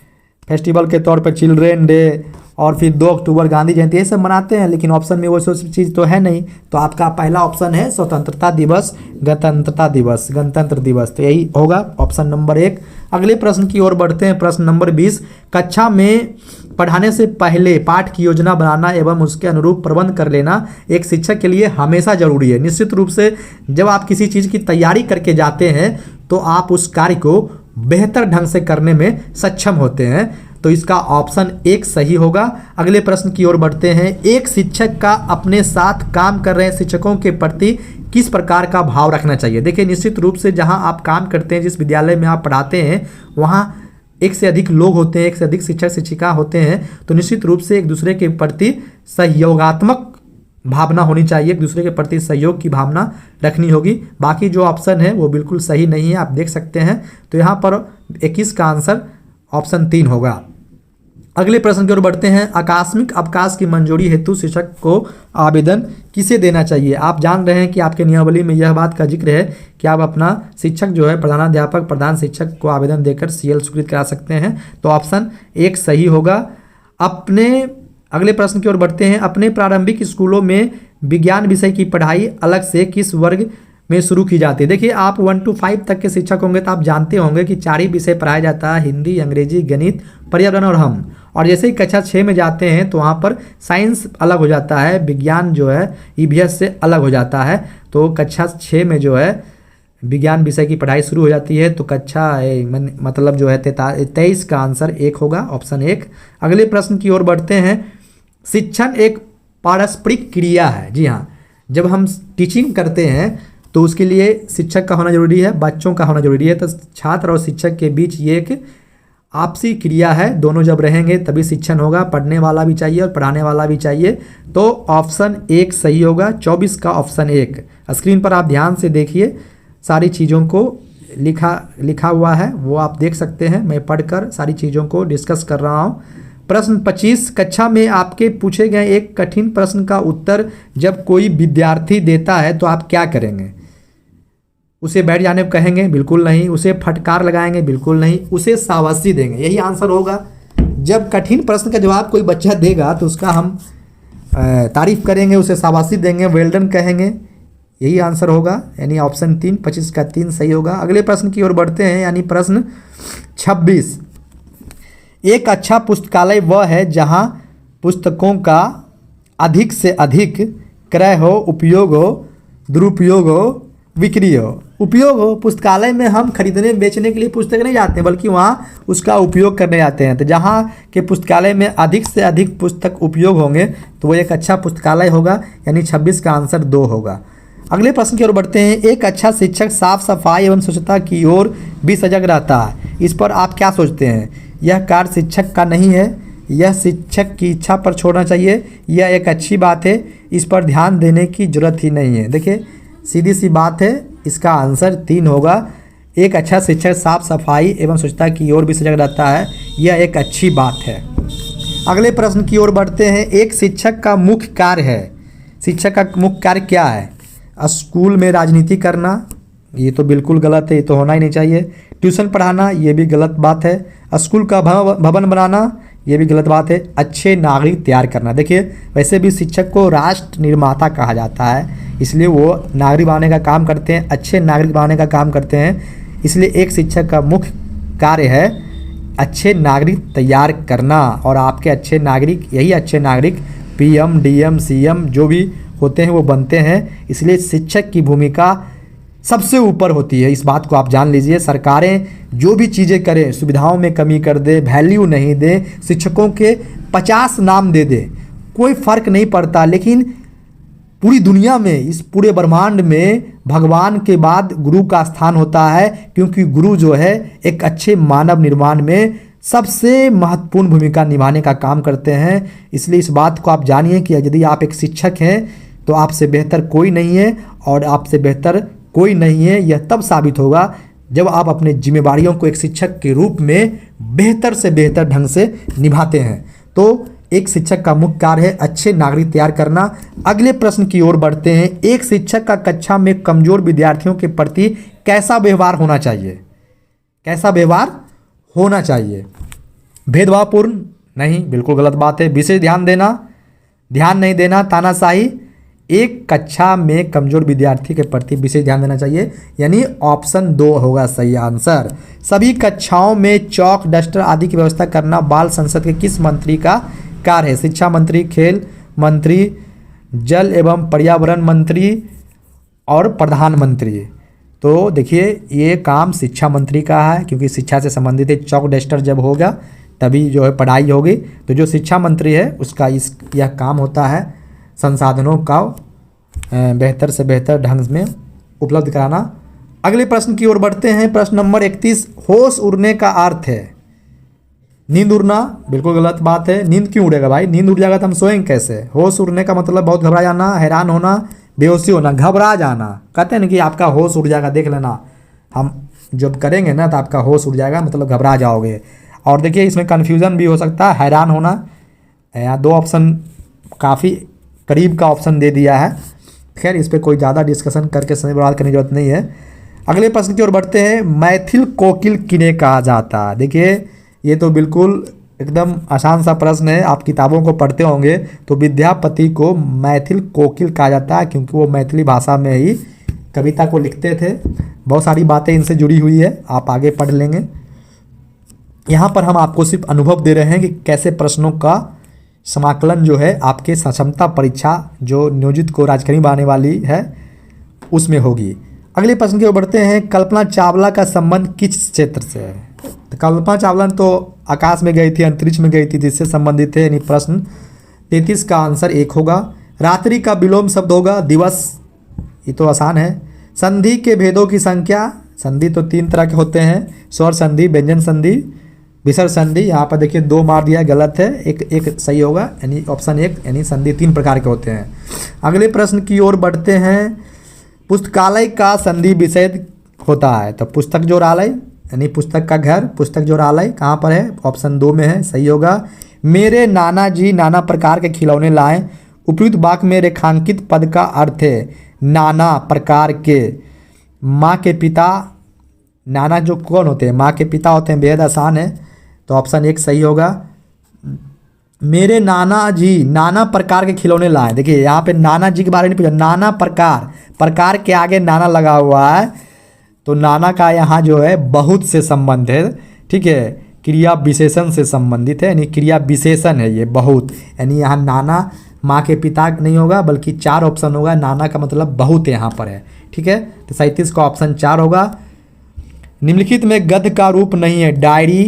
फेस्टिवल के तौर पे चिल्ड्रेन डे, और फिर 2 अक्टूबर गांधी जयंती, ये सब मनाते हैं। लेकिन ऑप्शन में वो सब चीज़ तो है नहीं, तो आपका पहला ऑप्शन है स्वतंत्रता दिवस, गणतंत्रता दिवस, गणतंत्र दिवस। तो यही होगा ऑप्शन नंबर 1। अगले प्रश्न की ओर बढ़ते हैं। प्रश्न नंबर 20। कक्षा में पढ़ाने से पहले पाठ की योजना बनाना एवं उसके अनुरूप प्रबंध कर लेना एक शिक्षक के लिए हमेशा जरूरी है। निश्चित रूप से जब आप किसी चीज़ की तैयारी करके जाते हैं तो आप उस कार्य को बेहतर ढंग से करने में सक्षम होते हैं। तो इसका ऑप्शन 1 सही होगा। अगले प्रश्न की ओर बढ़ते हैं। एक शिक्षक का अपने साथ काम कर रहे शिक्षकों के प्रति किस प्रकार का भाव रखना चाहिए? देखिए, निश्चित रूप से जहां आप काम करते हैं, जिस विद्यालय में आप पढ़ाते हैं, वहां एक से अधिक लोग होते हैं, एक से अधिक शिक्षक शिक्षिका होते हैं। तो निश्चित रूप से एक दूसरे के प्रति सहयोगात्मक भावना होनी चाहिए, एक दूसरे के प्रति सहयोग की भावना रखनी होगी। बाकी जो ऑप्शन है वो बिल्कुल सही नहीं है, आप देख सकते हैं। तो यहाँ पर 21 का आंसर ऑप्शन 3 होगा। अगले प्रश्न की ओर बढ़ते हैं। आकस्मिक अवकाश की मंजूरी हेतु शिक्षक को आवेदन किसे देना चाहिए? आप जान रहे हैं कि आपके नियमावली में यह बात का जिक्र है कि आप अपना शिक्षक जो है प्रधानाध्यापक, प्रधान शिक्षक को आवेदन देकर CL स्वीकृत करा सकते हैं। तो ऑप्शन 1 सही होगा। अगले प्रश्न की ओर बढ़ते हैं। अपने प्रारंभिक स्कूलों में विज्ञान विषय की पढ़ाई अलग से किस वर्ग में शुरू की जाती है? देखिए, आप 1 to 5 तक के शिक्षक होंगे तो आप जानते होंगे कि 4 ही विषय पढ़ाया जाता है, हिंदी, अंग्रेजी, गणित, पर्यावरण और हम। और जैसे ही कक्षा 6 में जाते हैं तो वहाँ पर साइंस अलग हो जाता है, विज्ञान जो है EVS से अलग हो जाता है। तो कक्षा 6 में जो है विज्ञान विषय की पढ़ाई शुरू हो जाती है। तो कक्षा मतलब जो है 23 का आंसर 1 होगा, ऑप्शन 1। अगले प्रश्न की ओर बढ़ते हैं। शिक्षण एक पारस्परिक क्रिया है। जी हाँ, जब हम टीचिंग करते हैं तो उसके लिए शिक्षक का होना जरूरी है, बच्चों का होना जरूरी है। तो छात्र और शिक्षक के बीच ये एक आपसी क्रिया है। दोनों जब रहेंगे तभी शिक्षण होगा। पढ़ने वाला भी चाहिए और पढ़ाने वाला भी चाहिए। तो ऑप्शन 1 सही होगा। 24 का ऑप्शन 1। स्क्रीन पर आप ध्यान से देखिए, सारी चीज़ों को लिखा हुआ है, वो आप देख सकते हैं। मैं पढ़कर सारी चीज़ों को डिस्कस कर रहा हूँ। प्रश्न 25। कक्षा में आपके पूछे गए एक कठिन प्रश्न का उत्तर जब कोई विद्यार्थी देता है तो आप क्या करेंगे? उसे बैठ जाने को कहेंगे? बिल्कुल नहीं। उसे फटकार लगाएंगे? बिल्कुल नहीं। उसे शाबाशी देंगे, यही आंसर होगा। जब कठिन प्रश्न का जवाब कोई बच्चा देगा तो उसका हम तारीफ करेंगे, उसे शाबाशी देंगे, वेल्डन कहेंगे, यही आंसर होगा। यानी ऑप्शन 3, 25 का 3 सही होगा। अगले प्रश्न की ओर बढ़ते हैं। यानी प्रश्न 26। एक अच्छा पुस्तकालय वह है जहां पुस्तकों का अधिक से अधिक क्रय हो, उपयोग हो, दुरुपयोग हो, बिक्री हो। उपयोग हो, पुस्तकालय में हम खरीदने बेचने के लिए पुस्तक नहीं जाते हैं, बल्कि वहाँ उसका उपयोग करने जाते हैं। तो जहाँ के पुस्तकालय में अधिक से अधिक पुस्तक उपयोग होंगे तो वो एक अच्छा पुस्तकालय होगा। यानी 26 का आंसर 2 होगा। अगले प्रश्न की ओर बढ़ते हैं। एक अच्छा शिक्षक साफ सफाई एवं स्वच्छता की ओर भी सजग रहता है। इस पर आप क्या सोचते हैं? यह कार्य शिक्षक का नहीं है, यह शिक्षक की इच्छा पर छोड़ना चाहिए, यह एक अच्छी बात है, इस पर ध्यान देने की जरूरत ही नहीं है। देखिए, सीधी सी बात है, इसका आंसर 3 होगा। एक अच्छा शिक्षक साफ सफाई एवं स्वच्छता की ओर भी सजग रहता है, यह एक अच्छी बात है। अगले प्रश्न की ओर बढ़ते हैं। एक शिक्षक का मुख्य कार्य है। शिक्षक का मुख्य कार्य क्या है? स्कूल में राजनीति करना, ये तो बिल्कुल गलत है, ये तो होना ही नहीं चाहिए। ट्यूशन पढ़ाना, ये भी गलत बात है। स्कूल का भवन बनाना, ये भी गलत बात है। अच्छे नागरिक तैयार करना। देखिए, वैसे भी शिक्षक को राष्ट्र निर्माता कहा जाता है, इसलिए वो नागरिक बनाने का काम करते हैं, अच्छे नागरिक बनाने का काम करते हैं। इसलिए एक शिक्षक का मुख्य कार्य है अच्छे नागरिक तैयार करना। और आपके अच्छे नागरिक, यही अच्छे नागरिक PM, DM, CM जो भी होते हैं वो बनते हैं। इसलिए शिक्षक की भूमिका सबसे ऊपर होती है, इस बात को आप जान लीजिए। सरकारें जो भी चीज़ें करें, सुविधाओं में कमी कर दे, वैल्यू नहीं दे, शिक्षकों के 50 नाम दे दे, कोई फ़र्क नहीं पड़ता। लेकिन पूरी दुनिया में, इस पूरे ब्रह्मांड में भगवान के बाद गुरु का स्थान होता है, क्योंकि गुरु जो है एक अच्छे मानव निर्माण में सबसे महत्वपूर्ण भूमिका निभाने का काम करते हैं। इसलिए इस बात को आप जानिए कि यदि आप एक शिक्षक हैं तो आपसे बेहतर कोई नहीं है, और आपसे बेहतर कोई नहीं है यह तब साबित होगा जब आप अपने जिम्मेवारियों को एक शिक्षक के रूप में बेहतर से बेहतर ढंग से निभाते हैं। तो एक शिक्षक का मुख्य कार्य है अच्छे नागरिक तैयार करना। अगले प्रश्न की ओर बढ़ते हैं। एक शिक्षक का कक्षा में कमजोर विद्यार्थियों के प्रति कैसा व्यवहार होना चाहिए? कैसा व्यवहार होना चाहिए? भेदभावपूर्ण नहीं, बिल्कुल गलत बात है। विशेष ध्यान देना, ध्यान नहीं देना, तानाशाही। एक कक्षा में कमजोर विद्यार्थी के प्रति विशेष ध्यान देना चाहिए, यानी ऑप्शन 2 होगा सही आंसर। सभी कक्षाओं में चौक, डस्टर आदि की व्यवस्था करना बाल संसद के किस मंत्री का कार्य है? शिक्षा मंत्री, खेल मंत्री, जल एवं पर्यावरण मंत्री और प्रधानमंत्री। तो देखिए ये काम शिक्षा मंत्री का है, क्योंकि शिक्षा से संबंधित है। चौक डस्टर जब होगा तभी जो है पढ़ाई होगी। तो जो शिक्षा मंत्री है उसका यह काम होता है संसाधनों का बेहतर से बेहतर ढंग में उपलब्ध कराना। अगले प्रश्न की ओर बढ़ते हैं। प्रश्न नंबर 31, होश उड़ने का अर्थ है? नींद उड़ना, बिल्कुल गलत बात है। नींद क्यों उड़ेगा भाई? नींद उड़ जाएगा तो हम सोएंगे कैसे? होश उड़ने का मतलब बहुत घबरा जाना, हैरान होना, बेहोशी होना, घबरा जाना। कहते हैं ना कि आपका होश उड़ जाएगा, देख लेना, हम जब करेंगे ना तो आपका होश उड़ जाएगा, मतलब घबरा जाओगे। और देखिए इसमें कन्फ्यूज़न भी हो सकता है, हैरान होना। यहाँ 2 ऑप्शन काफ़ी करीब का ऑप्शन दे दिया है। खैर इस पर कोई ज़्यादा डिस्कशन करके समय बर्बाद करने की जरूरत नहीं है। अगले प्रश्न की ओर बढ़ते हैं। मैथिल कोकिल किन्हें कहा जाता है? देखिए ये तो बिल्कुल एकदम आसान सा प्रश्न है। आप किताबों को पढ़ते होंगे तो विद्यापति को मैथिल कोकिल कहा जाता है, क्योंकि वो मैथिली भाषा में ही कविता को लिखते थे। बहुत सारी बातें इनसे जुड़ी हुई है, आप आगे पढ़ लेंगे। यहाँ पर हम आपको सिर्फ अनुभव दे रहे हैं कि कैसे प्रश्नों का समाकलन जो है आपके सक्षमता परीक्षा जो नियोजित को राजकर्मी बनाने वाली है उसमें होगी। अगले प्रश्न की ओर बढ़ते हैं। कल्पना चावला का संबंध किस क्षेत्र से है? तो कल्पना चावला तो आकाश में गई थी, अंतरिक्ष में गई थी, जिससे संबंधित है, यानी प्रश्न 33 का आंसर 1 होगा। रात्रि का विलोम शब्द होगा दिवस, ये तो आसान है। संधि के भेदों की संख्या, संधि तो 3 तरह के होते हैं, स्वर संधि, व्यंजन संधि, विसर्ग संधि। यहाँ पर देखिए 2 मार दिया, गलत है, एक सही होगा, यानी ऑप्शन 1, यानी संधि 3 प्रकार के होते हैं। अगले प्रश्न की ओर बढ़ते हैं। पुस्तकालय का संधि विषय होता है, तो पुस्तक जोरालय, यानी पुस्तक का घर, पुस्तक जोरालय कहाँ पर है? ऑप्शन 2 में है, सही होगा। मेरे नाना जी नाना प्रकार के खिलौने लाए, उपयुक्त वाक्य में रेखांकित पद का अर्थ है नाना प्रकार के। माँ के पिता, नाना जो कौन होते हैं? माँ के पिता होते हैं, बेहद आसान है, तो ऑप्शन 1 सही होगा। मेरे नाना जी नाना प्रकार के खिलौने लाए, देखिए यहाँ पे नाना जी के बारे में पूछा, नाना प्रकार, प्रकार के आगे नाना लगा हुआ है, तो नाना का यहाँ जो है बहुत से संबंध है, ठीक है, क्रिया विशेषण से संबंधित है, यानी क्रिया विशेषण है ये बहुत, यानी यहाँ नाना माँ के पिता नहीं होगा बल्कि 4 ऑप्शन होगा। नाना का मतलब बहुत यहाँ पर है, ठीक है, तो 37 का ऑप्शन 4 होगा। निम्नलिखित में गद्य का रूप नहीं है? डायरी,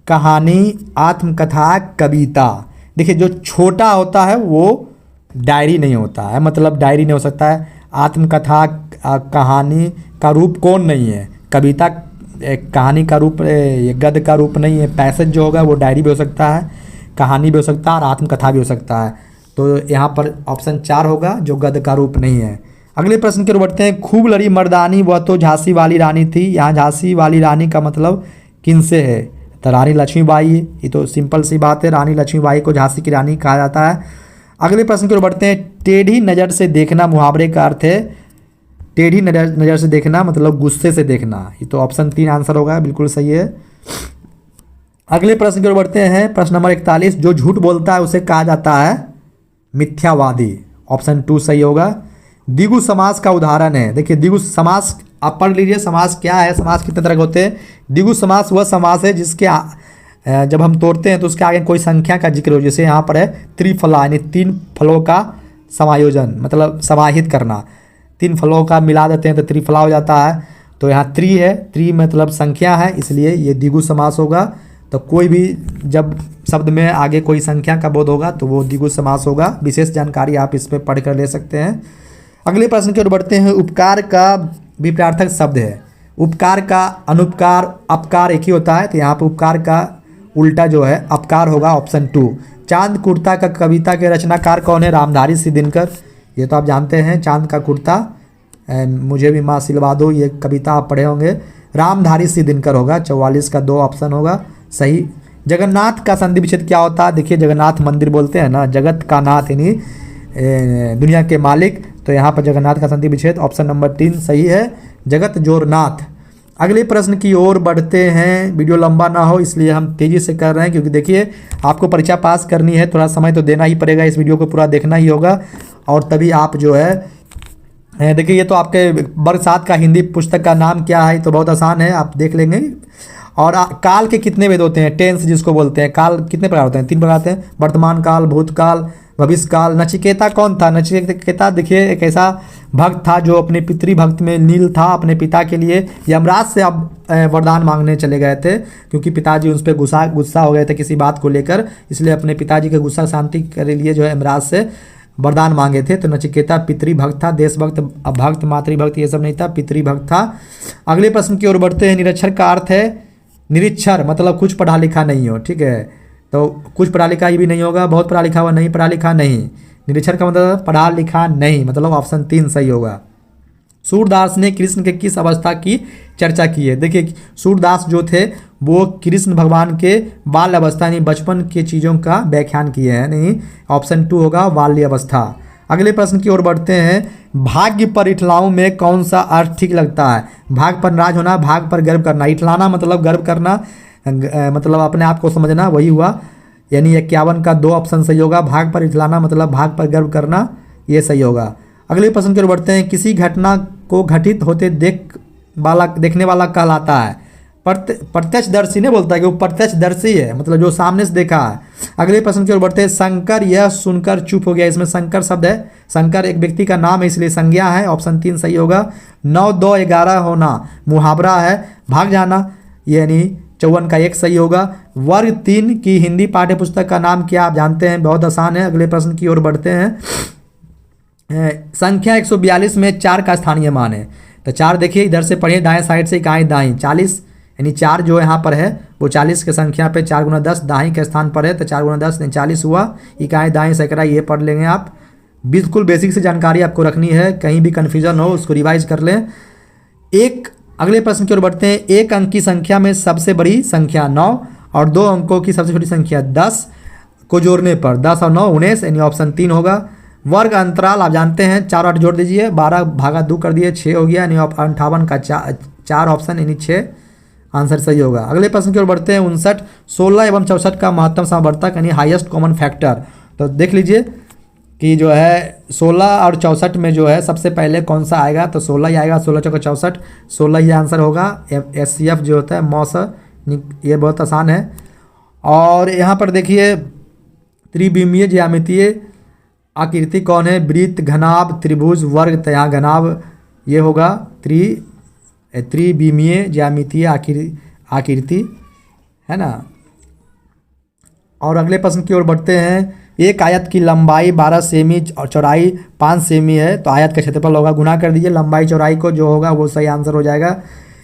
कहानी, आत्मकथा, कविता। देखिए जो छोटा होता है वो डायरी नहीं होता है, मतलब डायरी नहीं हो सकता है। आत्मकथा, कहानी का रूप कौन नहीं है? कविता कहानी का रूप, ये गद्य का रूप नहीं है। पैसेज जो होगा वो डायरी भी हो सकता है, कहानी भी हो सकता है और आत्मकथा भी हो सकता है, तो यहाँ पर ऑप्शन 4 होगा जो गद्य का रूप नहीं है। अगले प्रश्न की ओर बढ़ते हैं। खूब लड़ी मर्दानी वह तो झांसी वाली रानी थी, यहाँ झांसी वाली रानी का मतलब किनसे है? तो रानी लक्ष्मीबाई, ये तो सिंपल सी बात है, रानी लक्ष्मीबाई को झांसी की रानी कहा जाता है। अगले प्रश्न की ओर बढ़ते हैं। टेढ़ी नज़र से देखना मुहावरे का अर्थ है? टेढ़ी नज़र से देखना मतलब गुस्से से देखना, ये तो ऑप्शन 3 आंसर होगा, बिल्कुल सही है। अगले प्रश्न की ओर बढ़ते हैं। प्रश्न नंबर 41, जो झूठ बोलता है उसे कहा जाता है मिथ्यावादी, ऑप्शन 2 सही होगा। द्विगु समास का उदाहरण है, देखिए द्विगु समास आप पढ़ लीजिए, समास क्या है, समास कितने तरह के होते हैं। द्विगु समास वह समास है जिसके जब हम तोड़ते हैं तो उसके आगे कोई संख्या का जिक्र हो, जैसे यहाँ पर है त्रिफला, यानी 3 फलों का समायोजन, मतलब समाहित करना, 3 फलों का मिला देते हैं तो त्रिफला हो जाता है। तो यहाँ त्रि है, त्रि मतलब संख्या है, इसलिए ये द्विगु समास होगा। तो कोई भी जब शब्द में आगे कोई संख्या का बोध होगा तो वो द्विगु समास होगा। विशेष जानकारी आप इस पर पढ़ कर ले सकते हैं। अगले प्रश्न की ओर बढ़ते हैं। उपकार का विपरीतार्थक शब्द है। उपकार का अनुपकार, अपकार एक ही होता है, तो यहाँ पर उपकार का उल्टा जो है अपकार होगा, ऑप्शन 2। चांद कुर्ता का कविता के रचनाकार कौन है? रामधारी सिंह दिनकर, ये तो आप जानते हैं। चांद का कुर्ता, मुझे भी माँ सिलवा दो, ये कविता आप पढ़े होंगे। रामधारी सिंह दिनकर होगा, 44 का 2 ऑप्शन होगा सही। जगन्नाथ का संधि विच्छेद क्या होता है? देखिए जगन्नाथ मंदिर बोलते हैं ना, जगत का नाथ यानी दुनिया के मालिक, तो यहाँ पर जगन्नाथ का संधि विच्छेद ऑप्शन नंबर 3 सही है, जगत जोरनाथ। अगले प्रश्न की ओर बढ़ते हैं। वीडियो लंबा ना हो इसलिए हम तेज़ी से कर रहे हैं, क्योंकि देखिए आपको परीक्षा पास करनी है, थोड़ा समय तो देना ही पड़ेगा, इस वीडियो को पूरा देखना ही होगा और तभी आप जो है देखिए ये तो आपके वर्ग 7 का हिंदी पुस्तक का नाम क्या है, तो बहुत आसान है, आप देख लेंगे। और काल के कितने वेद होते हैं? टेंस जिसको बोलते हैं। काल कितने प्रकार होते हैं? 3 प्रकार होते हैं, वर्तमान काल, भूतकाल, भविष्य काल। नचिकेता कौन था? नचिकेता देखिए एक ऐसा भक्त था जो अपने पितृभक्त में नील था, अपने पिता के लिए यमराज से अब वरदान मांगने चले गए थे, क्योंकि पिताजी उस पर गुस्सा हो गए थे किसी बात को लेकर, इसलिए अपने पिताजी के गुस्सा शांति के लिए जो है यमराज से वरदान मांगे थे। तो नचिकेता पितृभक्त था, देशभक्त, भक्त, मातृभक्त ये सब नहीं था, पितृभक्त था। अगले प्रश्न की ओर बढ़ते हैं। निरक्षर का अर्थ है निरीक्षर, मतलब कुछ पढ़ा लिखा नहीं हो, ठीक है, तो कुछ पढ़ा लिखा ही भी नहीं होगा, बहुत पढ़ा लिखा हुआ नहीं, पढ़ा लिखा नहीं। निरीक्षर का मतलब पढ़ा लिखा नहीं, मतलब ऑप्शन 3 सही होगा। सूरदास ने कृष्ण के किस अवस्था की चर्चा की है? देखिए सूरदास जो थे वो कृष्ण भगवान के बाल अवस्था यानी बचपन के चीज़ों का व्याख्यान किए हैं, नहीं ऑप्शन 2 होगा बाल्य अवस्था। अगले प्रश्न की ओर बढ़ते हैं। भाग्य पर इठलाऊं में कौन सा अर्थ ठीक लगता है? भाग पर नाराज होना, भाग पर गर्व करना। इठलाना मतलब गर्व करना, मतलब अपने आप को समझना, वही हुआ, यानी 51 का 2 ऑप्शन सही होगा। भाग पर इठलाना मतलब भाग पर गर्व करना, ये सही होगा। अगले प्रश्न की ओर बढ़ते हैं। किसी घटना को घटित होते देखने वाला कहलाता है? प्रत्यक्षदर्शी ने बोलता है कि वो प्रत्यक्षदर्शी है, मतलब जो सामने से देखा है। अगले प्रश्न की ओर बढ़ते हैं। शंकर यह सुनकर चुप हो गया, इसमें शंकर शब्द है, शंकर एक व्यक्ति का नाम है इसलिए संज्ञा है, ऑप्शन 3 सही होगा। 9, 2, 11 होना मुहावरा है, भाग जाना यानी 54 का 1 सही होगा। वर्ग 3 की हिंदी पाठ्य पुस्तक का नाम क्या आप जानते हैं? बहुत आसान है। अगले प्रश्न की ओर बढ़ते हैं। संख्या 142 में 4 का स्थानीय मान है, तो 4 देखिए इधर से पढ़िए, दाएं साइड से इकाई दाएं, 40 यानी 4 जो यहाँ पर है वो 40 के संख्या पे 4 गुना 10 दाएं के स्थान पर है, तो 4 गुना 10 यानी 40 हुआ। इकाई दाएं सैकड़ा ये पढ़ लेंगे आप, बिल्कुल बेसिक से जानकारी आपको रखनी है, कहीं भी कन्फ्यूजन हो उसको रिवाइज कर लें। अगले प्रश्न की ओर बढ़ते हैं। 1 अंक की संख्या में सबसे बड़ी संख्या 9 और 2 अंकों की सबसे छोटी संख्या 10 को जोड़ने पर 10 और 9 19 यानी ऑप्शन 3 होगा। वर्ग अंतराल आप जानते हैं, 4 8 जोड़ दीजिए, 12 भागा 2 कर दिए 6 हो गया, यानी 58 का 4 ऑप्शन यानी 6 आंसर सही होगा। अगले प्रश्न की ओर बढ़ते हैं। 59, 16 एवं 64 का महत्तम समवर्तक यानी हाईएस्ट कॉमन फैक्टर, तो देख लीजिए कि जो है 16 और 64 में जो है सबसे पहले कौन सा आएगा, तो 16 ही आएगा, 16 चौका 64, 16 ही आंसर होगा। SCF जो होता है मौस, ये बहुत आसान है। और यहाँ पर देखिए त्रिविमीय ज्यामितीय आकृति कौन है? वृत्त, घनाभ, त्रिभुज, वर्ग, तो यहाँ घनाभ ये होगा, त्रिविमीय ज्यामितीय आकृति है ना। और अगले प्रश्न की ओर बढ़ते हैं। एक आयत की लंबाई 12 सेमी और चौड़ाई 5 सेमी है, तो आयत का क्षेत्रफल होगा, गुना कर दीजिए लंबाई चौड़ाई को, जो होगा वो सही आंसर हो जाएगा।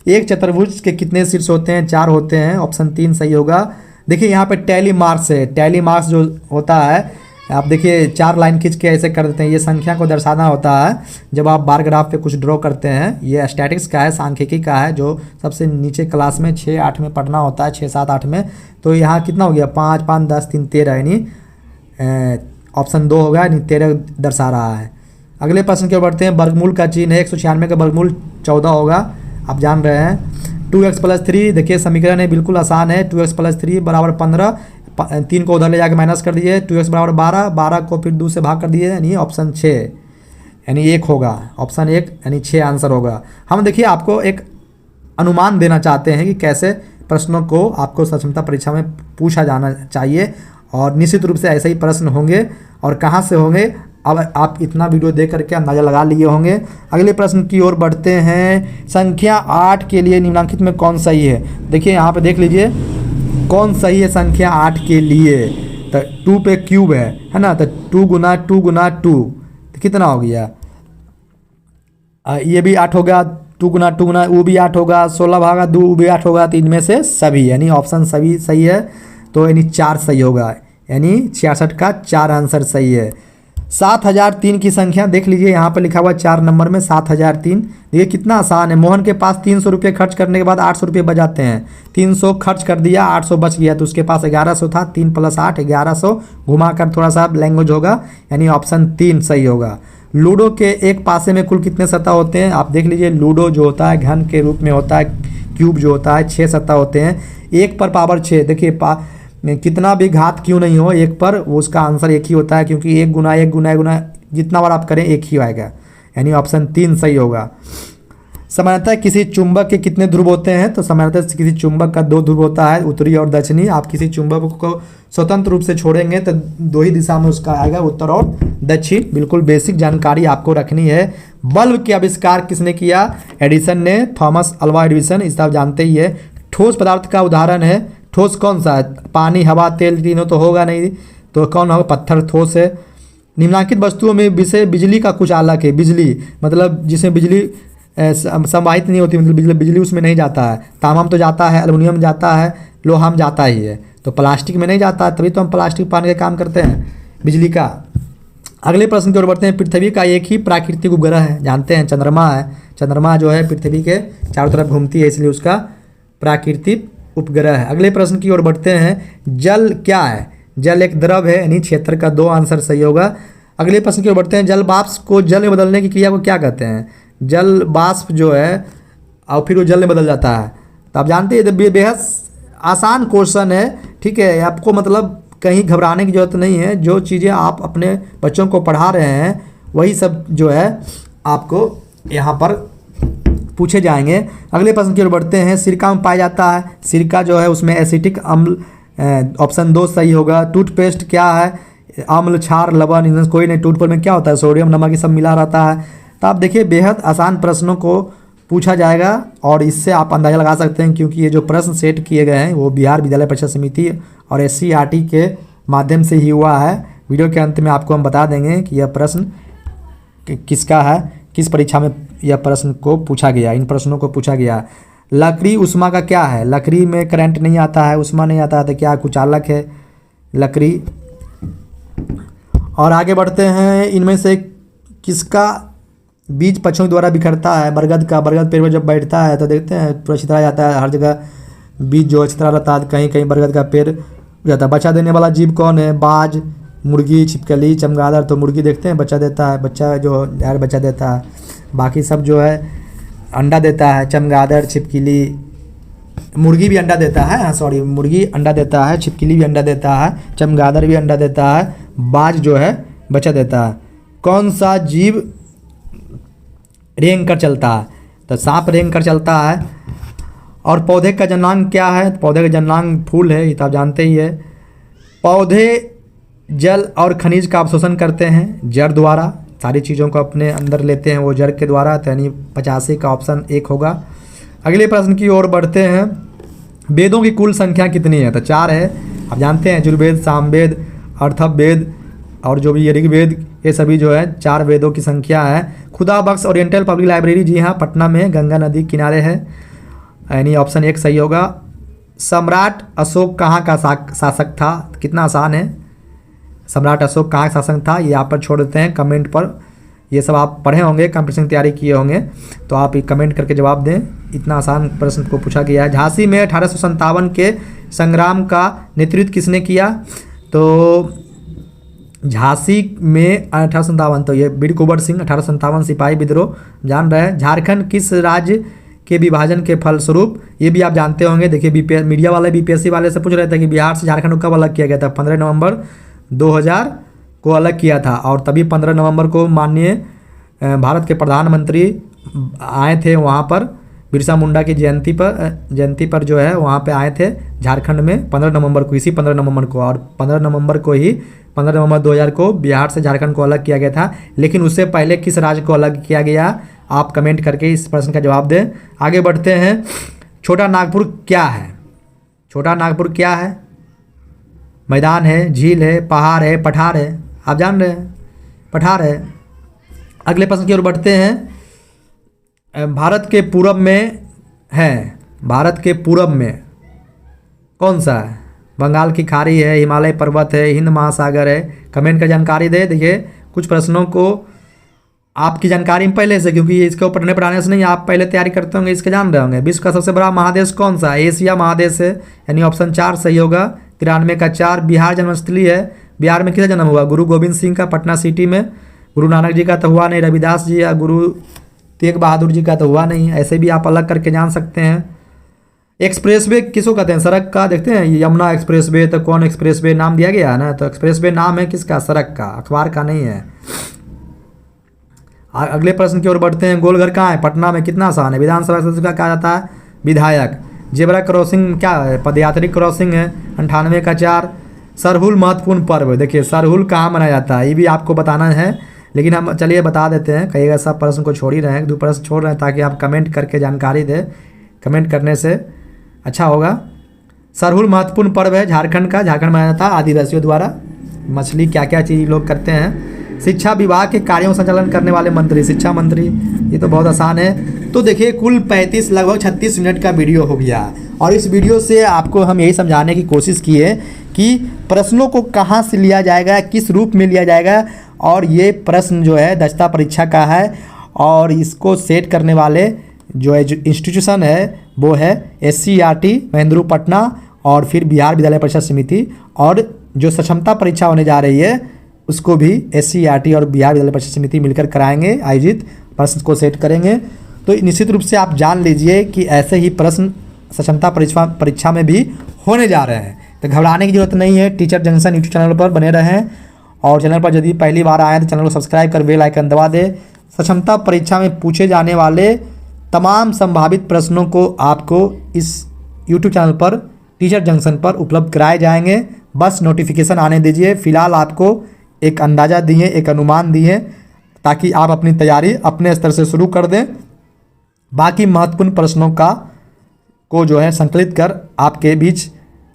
एक चतुर्भुज के कितने शीर्ष होते हैं? 4 होते हैं, ऑप्शन 3 सही होगा। देखिए यहाँ पे टैली मार्क्स है, टैली मार्क्स जो होता है आप देखिए 4 लाइन खींच के ऐसे कर देते हैं, ये संख्या को दर्शाना होता है जब आप बार ग्राफ पे कुछ ड्रॉ करते हैं। ये स्टैटिक्स का है, सांख्यिकी का है, जो सबसे नीचे क्लास में 6 8 में पढ़ना होता है, 6 7 8 में। तो यहाँ कितना हो गया? 5 5 10 3 13 यानी ऑप्शन 2 होगा, यानी 13 दर्शा रहा है। अगले प्रश्न की ओर बढ़ते हैं। वर्गमूल का चिन्ह है, 196 का वर्गमूल 14 होगा, आप जान रहे हैं। 2x + 3 देखिए समीकरण है, बिल्कुल आसान है। 2x + 3 = 15, 3 को उधर ले जाकर माइनस कर दीजिए, 2x = 12, 12 को फिर 2 से भाग कर दीजिए, यानी ऑप्शन 6 यानी 1 होगा, ऑप्शन 1 यानी 6 आंसर होगा। हम देखिए आपको एक अनुमान देना चाहते हैं कि कैसे प्रश्नों को आपको सक्षमता परीक्षा में पूछा जाना चाहिए, और निश्चित रूप से ऐसे ही प्रश्न होंगे, और कहाँ से होंगे अब आप इतना वीडियो देख करके अंदाज़ा लगा लिए होंगे। अगले प्रश्न की ओर बढ़ते हैं। संख्या 8 के लिए निम्नलिखित में कौन सही है? देखिए यहाँ पे देख लीजिए कौन सही है संख्या 8 के लिए, तो 2 पे क्यूब है ना, तो 2 गुना 2 गुना 2 तो कितना हो गया? ये भी 8 होगा, 2 गुना 2 गुना वो भी 8 होगा, 16 भागा 2 वो भी 8 होगा, तो इनमें से सभी यानी ऑप्शन सभी सही है, तो यानी 4 सही होगा, यानी 66 का 4 आंसर सही है। 7003 की संख्या देख लीजिए, यहाँ पर लिखा हुआ 4 नंबर में 7003। देखिए कितना आसान है। मोहन के पास 300 रुपये खर्च करने के बाद 800 रुपये बचाते हैं। 300 खर्च कर दिया, 800 बच गया, तो उसके पास 1100 था। 3 + 8 1100, घुमाकर थोड़ा सा लैंग्वेज होगा, यानी ऑप्शन 3 सही होगा। लूडो के एक पासे में कुल कितने सत्ता होते हैं? आप देख लीजिए, लूडो जो होता है घन के रूप में होता है, क्यूब जो होता है 6 सत्ता होते हैं। 1 पर पावर 6, देखिए कितना भी घात क्यों नहीं हो 1 पर, वो उसका आंसर 1 ही होता है, क्योंकि 1 गुना 1 गुना 1 गुना जितना बार आप करें 1 ही आएगा, यानी ऑप्शन 3 सही होगा। सामान्यतः किसी चुंबक के कितने ध्रुव होते हैं? तो सामान्यतः किसी चुंबक का 2 ध्रुव होता है, उत्तरी और दक्षिणी। आप किसी चुंबक को स्वतंत्र रूप से छोड़ेंगे तो 2 ही दिशा में उसका आएगा, उत्तर और दक्षिण। बिल्कुल बेसिक जानकारी आपको रखनी है। बल्ब के आविष्कार किसने किया? एडिसन ने, थॉमस अल्वा एडिसन, इस आप जानते ही है। ठोस पदार्थ का उदाहरण है, ठोस कौन सा है? पानी, हवा, तेल, तीनों तो होगा नहीं, तो कौन होगा? पत्थर ठोस है। निम्नलिखित वस्तुओं में विषय बिजली का कुछ अलग है। बिजली मतलब जिसमें बिजली संवाहित नहीं होती, मतलब बिजली उसमें नहीं जाता है। तांबा में तो जाता है, एल्युमिनियम जाता है, लोहा में जाता ही है, तो प्लास्टिक में नहीं जाता है, तभी तो हम प्लास्टिक पाने का काम करते हैं बिजली का। अगले प्रश्न की ओर बढ़ते हैं। पृथ्वी का एक ही प्राकृतिक उपग्रह है, जानते हैं, चंद्रमा है। चंद्रमा जो है पृथ्वी के चारों तरफ घूमती है, इसलिए उसका प्राकृतिक उपग्रह है। अगले प्रश्न की ओर बढ़ते हैं। जल क्या है? जल एक द्रव है, यानी क्षेत्र का 2 आंसर सही होगा। अगले प्रश्न की ओर बढ़ते हैं। जल वाष्प को जल में बदलने की क्रिया को क्या कहते हैं? जल वाष्प जो है और फिर वो जल में बदल जाता है, तो आप जानते हैं बेहद आसान क्वेश्चन है, ठीक है। आपको मतलब कहीं घबराने की जरूरत नहीं है। जो चीज़ें आप अपने बच्चों को पढ़ा रहे हैं वही सब जो है आपको यहाँ पर पूछे जाएंगे। अगले प्रश्न की ओर बढ़ते हैं। सिरका में पाया जाता है, सिरका जो है उसमें एसिटिक अम्ल, ऑप्शन 2 सही होगा। टूथपेस्ट क्या है? अम्ल, क्षार, लवण, कोई नहीं। टूथपेस्ट में क्या होता है? सोडियम, नमक, ये सब मिला रहता है। तो आप देखिए बेहद आसान प्रश्नों को पूछा जाएगा और इससे आप अंदाज़ा लगा सकते हैं, क्योंकि ये जो प्रश्न सेट किए गए हैं वो बिहार विद्यालय परीक्षा समिति और SCERT के माध्यम से ही हुआ है। वीडियो के अंत में आपको हम बता देंगे कि यह प्रश्न किसका है, किस परीक्षा में यह प्रश्न को पूछा गया, इन प्रश्नों को पूछा गया। लकड़ी उष्मा का क्या है? लकड़ी में करंट नहीं आता है, उष्मा नहीं आता है, तो क्या कुछ अलग है लकड़ी? और आगे बढ़ते हैं। इनमें से किसका बीज पक्षियों द्वारा बिखरता है? बरगद का। बरगद पेड़ पर जब बैठता है तो देखते हैं पूरा छितरा जाता है, हर जगह बीज जो छितरा रहता है, कहीं कहीं बरगद का पेड़ जाता है। बच्चा देने वाला जीव कौन है? बाज, मुर्गी, छिपकली, चमगादड़। तो मुर्गी देखते हैं बच्चा देता है, बच्चा जो यार बच्चा देता है। बाकी सब जो है अंडा देता है, चमगादड़, छिपकली, मुर्गी भी अंडा देता है, हाँ सॉरी, मुर्गी अंडा देता है, छिपकली भी अंडा देता है, चमगादड़ भी अंडा देता है, बाज जो है बच्चा देता है। कौन सा जीव रेंग कर चलता है? तो सांप रेंग कर चलता है। और पौधे का जन्मांग क्या है? पौधे का जन्मांग फूल है, ये तो आप जानते ही है। पौधे जल और खनिज का अवशोषण करते हैं जड़ द्वारा, सारी चीज़ों को अपने अंदर लेते हैं वो जड़ के द्वारा, तो यानी 85 का ऑप्शन 1 होगा। अगले प्रश्न की ओर बढ़ते हैं। वेदों की कुल संख्या कितनी है? तो 4 है। आप जानते हैं यजुर्वेद, सामवेद, अर्थववेद और जो भी ऋग्वेद, ये सभी जो है 4 वेदों की संख्या है। खुदा बख्श ओरिएंटल पब्लिक लाइब्रेरी, जी हाँ, पटना में गंगा नदी किनारे है, यानी ऑप्शन 1 सही होगा। सम्राट अशोक कहाँ का शासक था? कितना आसान है। सम्राट अशोक कहाँ का शासक था, ये आप पर छोड़ देते हैं कमेंट पर। ये सब आप पढ़े होंगे, कंपटीशन की तैयारी किए होंगे, तो आप कमेंट करके जवाब दें। इतना आसान प्रश्न को पूछा गया है। झांसी में 1857 के संग्राम का नेतृत्व किसने किया? तो झांसी में 1857, तो ये बीर कुंवर सिंह, 1857 सिपाही विद्रोह जान रहे हैं। झारखंड किस राज्य के विभाजन के फलस्वरूप? ये भी आप जानते होंगे। देखिए मीडिया वाले BPSC वाले से पूछ रहे थे कि बिहार से झारखंड को कब अलग किया गया था? 15 नवंबर 2000 को अलग किया था, और तभी 15 नवंबर को माननीय भारत के प्रधानमंत्री आए थे वहाँ पर, बिरसा मुंडा की जयंती पर जो है वहाँ पे आए थे झारखंड में 15 नवंबर को, इसी 15 नवंबर को। और 15 नवंबर को ही 15 नवंबर 2000 को बिहार से झारखंड को अलग किया गया था। लेकिन उससे पहले किस राज्य को अलग किया गया? आप कमेंट करके इस प्रश्न का जवाब दें। आगे बढ़ते हैं। छोटा नागपुर क्या है? छोटा नागपुर क्या है? मैदान है, झील है, पहाड़ है, पठार है? आप जान रहे हैं, पठार है। अगले प्रश्न की ओर बढ़ते हैं। भारत के पूरब में है, भारत के पूरब में कौन सा है? बंगाल की खाड़ी है, हिमालय पर्वत है, हिंद महासागर है? कमेंट कर जानकारी दे। देखिए कुछ प्रश्नों को आपकी जानकारी में पहले से, क्योंकि इसके ऊपर पढ़ने पढ़ाने से नहीं, आप पहले तैयारी करते होंगे, इसके जान रहे होंगे। विश्व का सबसे बड़ा महादेश कौन सा है? एशिया महादेश है, यानी ऑप्शन 4 सही होगा। 93 का 4। बिहार जन्मस्थली है, बिहार में किसका जन्म हुआ? गुरु गोविंद सिंह का, पटना सिटी में। गुरु नानक जी का तो हुआ नहीं, रविदास जी या गुरु तेग बहादुर जी का तो हुआ नहीं। ऐसे भी आप अलग करके जान सकते हैं। एक्सप्रेसवे किसको कहते हैं? सड़क का। देखते हैं यमुना एक्सप्रेसवे, तो कौन एक्सप्रेसवे नाम दिया गया है ना, तो एक्सप्रेसवे नाम है किसका? सड़क का, अखबार का नहीं है। अगले प्रश्न की ओर बढ़ते हैं। गोलघर कहाँ है? पटना में। कितना आसान है। विधानसभा सदस्य का कहा जाता है विधायक। जेब्रा क्रॉसिंग क्या है? पदयात्री क्रॉसिंग है। 98 का 4। सरहुल महत्वपूर्ण पर्व। देखिए सरहुल कहाँ मनाया जाता है, ये भी आपको बताना है, लेकिन हम चलिए बता देते हैं। कहिएगा सब प्रश्न को छोड़ ही रहे हैं, 2 प्रश्न छोड़ रहे हैं ताकि आप कमेंट करके जानकारी दें। कमेंट करने से अच्छा होगा। सरहुल महत्वपूर्ण पर्व है झारखंड का, झारखंड मनाया जाता है आदिवासियों द्वारा। मछली क्या क्या चीज़ लोग करते हैं। शिक्षा विभाग के कार्यों संचालन करने वाले मंत्री, शिक्षा मंत्री। ये तो बहुत आसान है। तो देखिए कुल 35 लगभग 36 मिनट का वीडियो हो गया, और इस वीडियो से आपको हम यही समझाने की कोशिश की है कि प्रश्नों को कहाँ से लिया जाएगा, किस रूप में लिया जाएगा। और ये प्रश्न जो है दक्षता परीक्षा का है, और इसको सेट करने वाले जो इंस्टीट्यूशन है वो है SCERT महेंद्रू पटना, और फिर बिहार विद्यालय परीक्षा समिति। और जो सक्षमता परीक्षा होने जा रही है उसको भी SCERT और बिहार विद्यालय परीक्षा समिति मिलकर कराएंगे, आयोजित प्रश्न को सेट करेंगे। तो निश्चित रूप से आप जान लीजिए कि ऐसे ही प्रश्न सक्षमता परीक्षा में भी होने जा रहे हैं। तो घबराने की जरूरत नहीं है। टीचर जंक्शन यूट्यूब चैनल पर बने रहें, और चैनल पर यदि पहली बार आए तो चैनल को सब्सक्राइब कर बेल आइकन दबा दें। सक्षमता परीक्षा में पूछे जाने वाले तमाम संभावित प्रश्नों को आपको इस यूट्यूब चैनल पर टीचर जंक्शन पर उपलब्ध कराए जाएंगे। बस नोटिफिकेशन आने दीजिए। फिलहाल आपको एक अंदाज़ा दिए, एक अनुमान दिए, ताकि आप अपनी तैयारी अपने स्तर से शुरू कर दें। बाकी महत्वपूर्ण प्रश्नों को जो है संकलित कर आपके बीच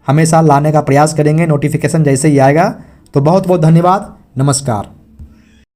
हमेशा लाने का प्रयास करेंगे नोटिफिकेशन जैसे ही आएगा। तो बहुत बहुत धन्यवाद। नमस्कार।